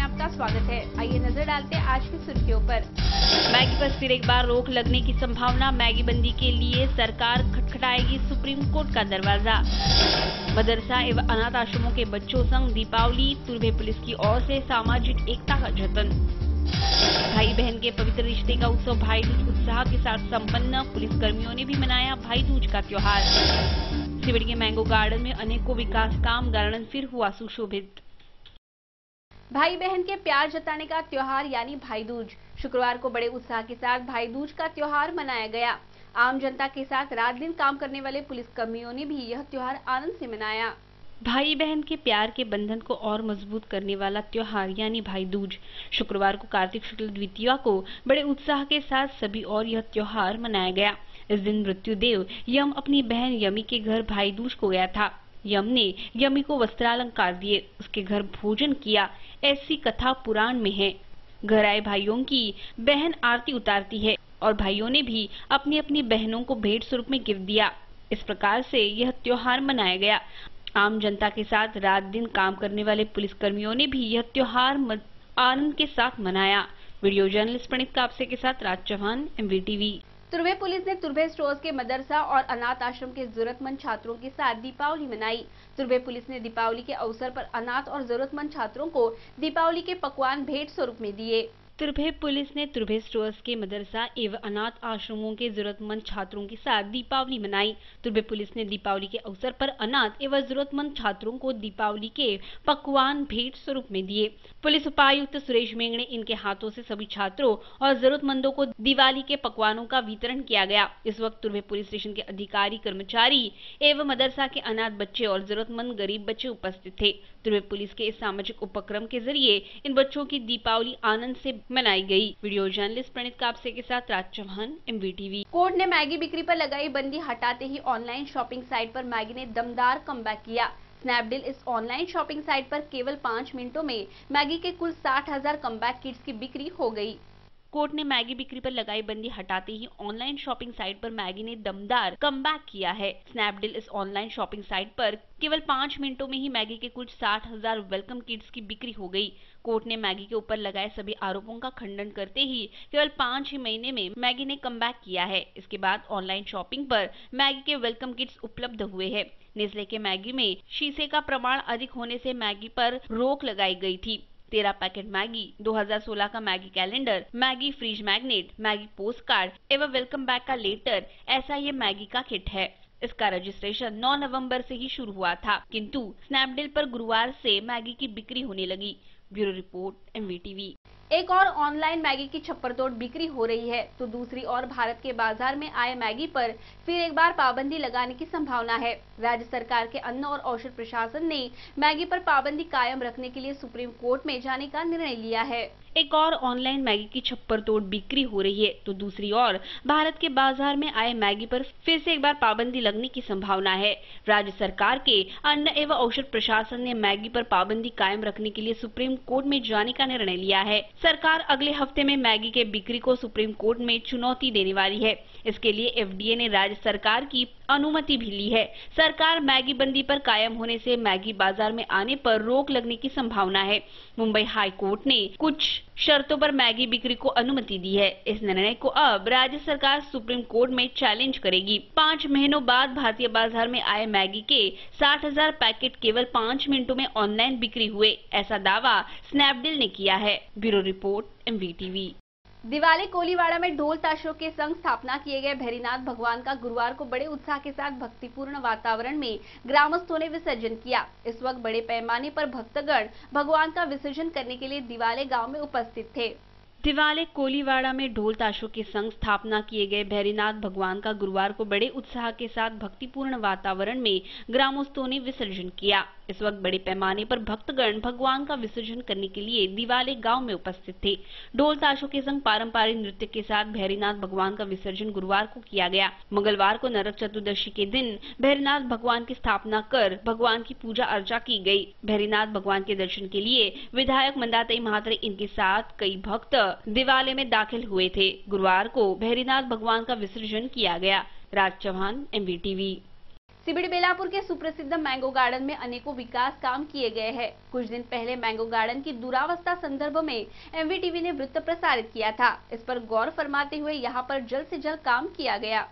आपका स्वागत है। आइए नजर डालते हैं आज की सुर्खियों पर। मैगी पर फिर एक बार रोक लगने की संभावना। मैगी बंदी के लिए सरकार खटखटाएगी सुप्रीम कोर्ट का दरवाजा। मदरसा एवं अनाथ आश्रमों के बच्चों संग दीपावली, तुर्भे पुलिस की ओर से सामाजिक एकता का जतन। भाई बहन के पवित्र रिश्ते का उत्सव भाई दूज उत्साह के साथ संपन्न। पुलिस कर्मियों ने भी मनाया भाई दूज का त्योहार। सिवड़ी के मैंगो गार्डन में अनेकों विकास काम, गार्डन फिर हुआ सुशोभित। भाई बहन के प्यार जताने का त्योहार यानी भाई दूज। शुक्रवार को बड़े उत्साह के साथ भाई दूज का त्योहार मनाया गया। आम जनता के साथ रात दिन काम करने वाले पुलिस कर्मियों ने भी यह त्योहार आनंद से मनाया। भाई बहन के प्यार के बंधन को और मजबूत करने वाला त्योहार यानी भाई दूज। शुक्रवार को कार्तिक शुक्ल द्वितीया को बड़े उत्साह के साथ सभी और यह त्योहार मनाया गया। इस दिन मृत्युदेव यम अपनी बहन यमी के घर भाई दूज को गया था। यम ने यमी को वस्त्रालंकार दिए, उसके घर भोजन किया, ऐसी कथा पुराण में है। घर आए भाइयों की बहन आरती उतारती है और भाइयों ने भी अपनी अपनी बहनों को भेंट स्वरूप में गिफ्ट दिया। इस प्रकार से यह त्योहार मनाया गया। आम जनता के साथ रात दिन काम करने वाले पुलिस कर्मियों ने भी यह त्योहार आनंद के साथ मनाया। वीडियो जर्नलिस्ट प्रणीत कापसे के साथ राज चौहान, MVTV। तुर्भे पुलिस ने तुर्भे स्टोर्स के मदरसा और अनाथ आश्रम के जरूरतमंद छात्रों के साथ दीपावली मनाई। तुर्भे पुलिस ने दीपावली के अवसर पर अनाथ और जरूरतमंद छात्रों को दीपावली के पकवान भेंट स्वरूप में दिए। तुर्भे पुलिस ने तुर्भे स्टोर्स के मदरसा एवं अनाथ आश्रमों के जरूरतमंद छात्रों के साथ दीपावली मनाई। तुर्भे पुलिस ने दीपावली के अवसर पर अनाथ एवं जरूरतमंद छात्रों को दीपावली के पकवान भेंट स्वरूप में दिए। पुलिस उपायुक्त सुरेश मेंगड़े इनके हाथों से सभी छात्रों और जरूरतमंदों को दिवाली के पकवानों का वितरण किया गया। इस वक्त तुर्भे पुलिस स्टेशन के अधिकारी, कर्मचारी एवं मदरसा के अनाथ बच्चे और जरूरतमंद गरीब बच्चे उपस्थित थे। तुर्भे पुलिस के इस सामाजिक उपक्रम के जरिए इन बच्चों की दीपावली आनंद से मनाई गई। वीडियो जर्नलिस्ट प्रणीत कापसे के साथ राज चौहान, MVTV। कोर्ट ने मैगी बिक्री पर लगाई बंदी हटाते ही ऑनलाइन शॉपिंग साइट पर मैगी ने दमदार कमबैक किया। स्नैपडील इस ऑनलाइन शॉपिंग साइट पर केवल 5 मिनटों में मैगी के कुल 60,000 कमबैक किट्स की बिक्री हो गई। कोर्ट ने मैगी बिक्री पर लगाई बंदी हटाते ही ऑनलाइन शॉपिंग साइट पर मैगी ने दमदार कमबैक किया है। स्नैपडील इस ऑनलाइन शॉपिंग साइट पर केवल 5 मिनटों में ही मैगी के कुछ 60,000 वेलकम किट्स की बिक्री हो गई। कोर्ट ने मैगी के ऊपर लगाए सभी आरोपों का खंडन करते ही केवल 5 ही महीने में मैगी ने कमबैक किया है। इसके बाद ऑनलाइन शॉपिंग पर मैगी के वेलकम किट्स उपलब्ध हुए हैं। नेस्ले के मैगी में शीशे का प्रमाण अधिक होने से मैगी पर रोक लगाई गई थी। 13 पैकेट मैगी, 2016 का Maggi calendar, Maggi fridge magnet, Maggi post card एवं वेलकम बैक का लेटर, ऐसा ये मैगी का किट है। इसका रजिस्ट्रेशन 9 नवंबर से ही शुरू हुआ था, किंतु स्नैपडील पर गुरुवार से मैगी की बिक्री होने लगी। Bureau report, MVTV। एक और ऑनलाइन मैगी की छप्परतोड़ बिक्री हो रही है, तो दूसरी ओर भारत के बाजार में आए मैगी पर फिर एक बार पाबंदी लगाने की संभावना है। राज्य सरकार के अन्न और औषध प्रशासन ने मैगी पर पाबंदी कायम रखने के लिए सुप्रीम कोर्ट में जाने का निर्णय लिया है। एक और ऑनलाइन मैगी की छप्परतोड़ बिक्री हो रही है, तो दूसरी ओर भारत के बाजार में आए मैगी पर फिर से एक बार पाबंदी लगने की संभावना है। राज्य सरकार के अन्न एवं औषध प्रशासन ने मैगी पर पाबंदी कायम रखने के लिए सुप्रीम कोर्ट में जाने का निर्णय लिया है। सरकार अगले हफ्ते में मैगी के बिक्री को सुप्रीम कोर्ट में चुनौती देने वाली है। इसके लिए FDA ने राज्य सरकार की अनुमति भी ली है। सरकार मैगी बंदी पर कायम होने से मैगी बाजार में आने पर रोक लगने की संभावना है। मुंबई हाई कोर्ट ने कुछ शर्तों पर मैगी बिक्री को अनुमति दी है। इस निर्णय को अब राज्य सरकार सुप्रीम कोर्ट में चैलेंज करेगी। 5 महीनों बाद भारतीय बाजार में आए मैगी के 60,000 पैकेट केवल 5 मिनटों में ऑनलाइन बिक्री हुए, ऐसा दावा स्नैपडील ने किया है। Bureau report, MVTV। Diwali Koliwada में ढोल ताशों के संग स्थापना किए गए भैरीनाथ भगवान का गुरुवार को बड़े उत्साह के साथ भक्तिपूर्ण वातावरण में ग्रामस्थों ने विसर्जन किया। इस वक्त बड़े पैमाने पर भक्तगण भगवान का विसर्जन करने के लिए दिवाले गांव में उपस्थित थे। दिवाले कोलीवाड़ा में ढोल ताशों के संग स्थापना किए गए भैरीनाथ भगवान का गुरुवार को बड़े उत्साह के साथ भक्तिपूर्ण वातावरण में ग्रामस्थों ने विसर्जन किया। इस वक्त बड़े पैमाने पर भक्तगण भगवान का विसर्जन करने के लिए दिवाले गांव में उपस्थित थे। ढोल ताशों के संग पारंपरिक नृत्य के साथ भैरीनाथ भगवान का विसर्जन गुरुवार को किया गया। मंगलवार को नरक चतुर्दशी के दिन भैरीनाथ भगवान की स्थापना कर भगवान की पूजा अर्चा की गई। भैरीनाथ भगवान के दर्शन के लिए विधायक मंदाताई महात्रे इनके साथ कई भक्त दिवाले में दाखिल हुए थे। गुरुवार को भैरीनाथ भगवान का विसर्जन किया गया। राज चौहान, MVTV। सीबीडी बेलापुर के सुप्रसिद्ध मैंगो गार्डन में अनेकों विकास काम किए गए हैं। कुछ दिन पहले मैंगो गार्डन की दुरावस्था संदर्भ में एमवीटीवी ने वृत्त प्रसारित किया था। इस पर गौर फरमाते हुए यहां पर जल्द से जल्द काम किया गया।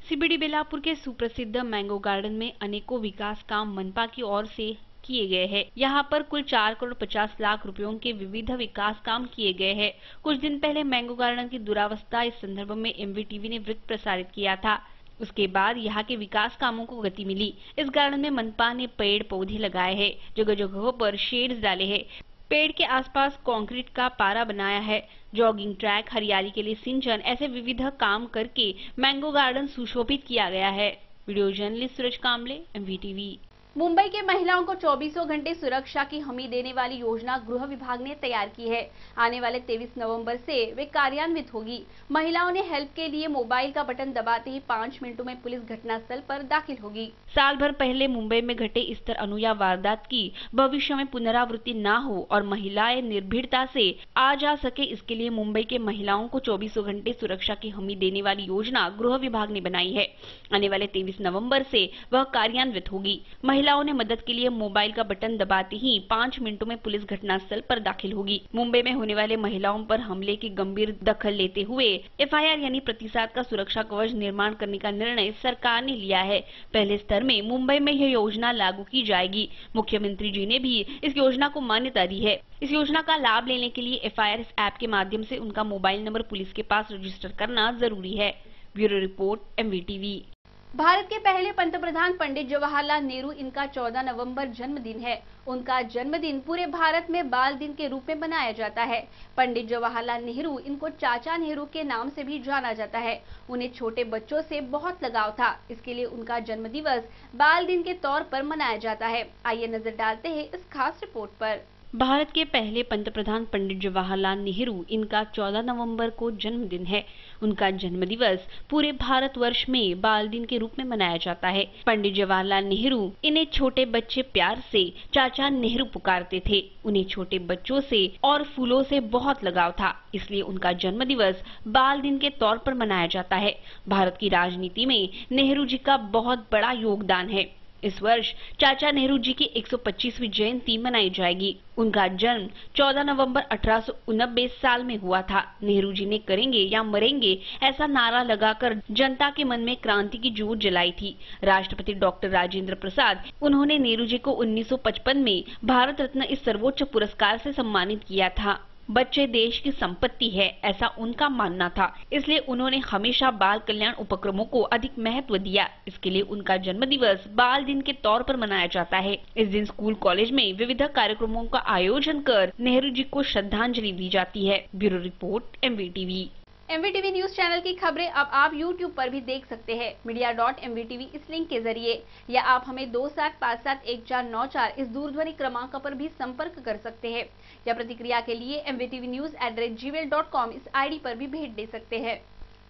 सीबीडी बेलापुर के सुप्रसिद्ध मैंगो गार्डन में अनेकों विकास काम मनपा की ओर से किए गए हैं। यहाँ पर कुल 4 करोड़ 50 लाख रुपयों के विविध विकास काम किए गए हैं। कुछ दिन पहले मैंगो गार्डन की दुरावस्था इस संदर्भ में एमवीटीवी ने वृत्त प्रसारित किया था। उसके बाद यहाँ के विकास कामों को गति मिली। इस गार्डन में मनपा ने पेड़ पौधे लगाए हैं, जगह जगहों पर शेड्स डाले हैं, पेड़ के आसपास कंक्रीट का पारा बनाया है, जॉगिंग ट्रैक, हरियाली के लिए सिंचन, ऐसे विविध काम करके मैंगो गार्डन सुशोभित किया गया है। वीडियो जर्नलिस्ट सूरज कामले, एमवीटीवी। मुंबई के महिलाओं को 24 घंटे सुरक्षा की हमी देने वाली योजना गृह विभाग ने तैयार की है। आने वाले 23 नवंबर से वे कार्यान्वित होगी। महिलाओं ने हेल्प के लिए मोबाइल का बटन दबाते ही 5 मिनटों में पुलिस घटनास्थल पर दाखिल होगी। साल भर पहले मुंबई में घटे इस तरह अनुया वारदात की भविष्य में पुनरावृत्ति न हो और महिलाएं निर्भीड़ता से आ जा सके, इसके लिए मुंबई के महिलाओं को 24 घंटे सुरक्षा की हमी देने वाली योजना गृह विभाग ने बनाई है। आने वाले 23 नवंबर से वह कार्यान्वित होगी। महिलाओं ने मदद के लिए मोबाइल का बटन दबाते ही 5 मिनटों में पुलिस घटनास्थल पर दाखिल होगी। मुंबई में होने वाले महिलाओं पर हमले की गंभीर दखल लेते हुए एफआईआर यानी प्रतिसाद का सुरक्षा कवच निर्माण करने का निर्णय सरकार ने लिया है। पहले स्तर में मुंबई में यह योजना लागू की जाएगी। मुख्यमंत्री जी ने भी इस योजना को मान्यता दी है। इस योजना का लाभ लेने के लिए एफआईआर इस ऐप के माध्यम से उनका मोबाइल नंबर पुलिस के पास रजिस्टर करना जरूरी है। Bureau report, MVTV. भारत के पहले पंतप्रधान पंडित जवाहरलाल नेहरू, इनका 14 नवंबर जन्मदिन है। उनका जन्मदिन पूरे भारत में बाल दिन के रूप में मनाया जाता है। पंडित जवाहरलाल नेहरू, इनको चाचा नेहरू के नाम से भी जाना जाता है। उन्हें छोटे बच्चों से बहुत लगाव था, इसके लिए उनका जन्मदिवस बाल दिन के तौर पर मनाया जाता है। आइए नजर डालते हैं इस खास रिपोर्ट पर। भारत के पहले पंतप्रधान पंडित जवाहरलाल नेहरू, इनका 14 नवंबर को जन्मदिन है। उनका जन्मदिवस पूरे भारतवर्ष में बाल दिन के रूप में मनाया जाता है। पंडित जवाहरलाल नेहरू, इन्हें छोटे बच्चे प्यार से चाचा नेहरू पुकारते थे। उन्हें छोटे बच्चों से और फूलों से बहुत लगाव था, इसलिए उनका जन्मदिवस बाल दिन के तौर पर मनाया जाता है। भारत की राजनीति में नेहरू जी का बहुत बड़ा योगदान है। इस वर्ष चाचा नेहरू जी की 125वीं जयंती मनाई जाएगी। उनका जन्म 14 नवंबर 1889 साल में हुआ था। नेहरू जी ने करेंगे या मरेंगे ऐसा नारा लगाकर जनता के मन में क्रांति की ज्योत जलाई थी। राष्ट्रपति डॉक्टर राजेंद्र प्रसाद, उन्होंने नेहरू जी को 1955 में भारत रत्न इस सर्वोच्च पुरस्कार से सम्मानित किया था। बच्चे देश की संपत्ति है, ऐसा उनका मानना था, इसलिए उन्होंने हमेशा बाल कल्याण उपक्रमों को अधिक महत्व दिया। इसके लिए उनका जन्मदिवस बाल दिन के तौर पर मनाया जाता है। इस दिन स्कूल कॉलेज में विविध कार्यक्रमों का आयोजन कर नेहरू जी को श्रद्धांजलि दी जाती है। Bureau report, MVTV. MVTV news channel की खबरें अब आप YouTube पर भी देख सकते हैं, media.mvtv इस लिंक के जरिए, या आप हमें 27571494 इस दूरध्वनि क्रमांक पर भी संपर्क कर सकते हैं, या प्रतिक्रिया के लिए mvtvnews@gmail.com इस आईडी पर भी भेज दे सकते हैं।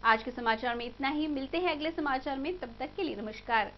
आज के समाचार में इतना ही। मिलते हैं अगले समाचार में, तब तक के लिए नमस्कार।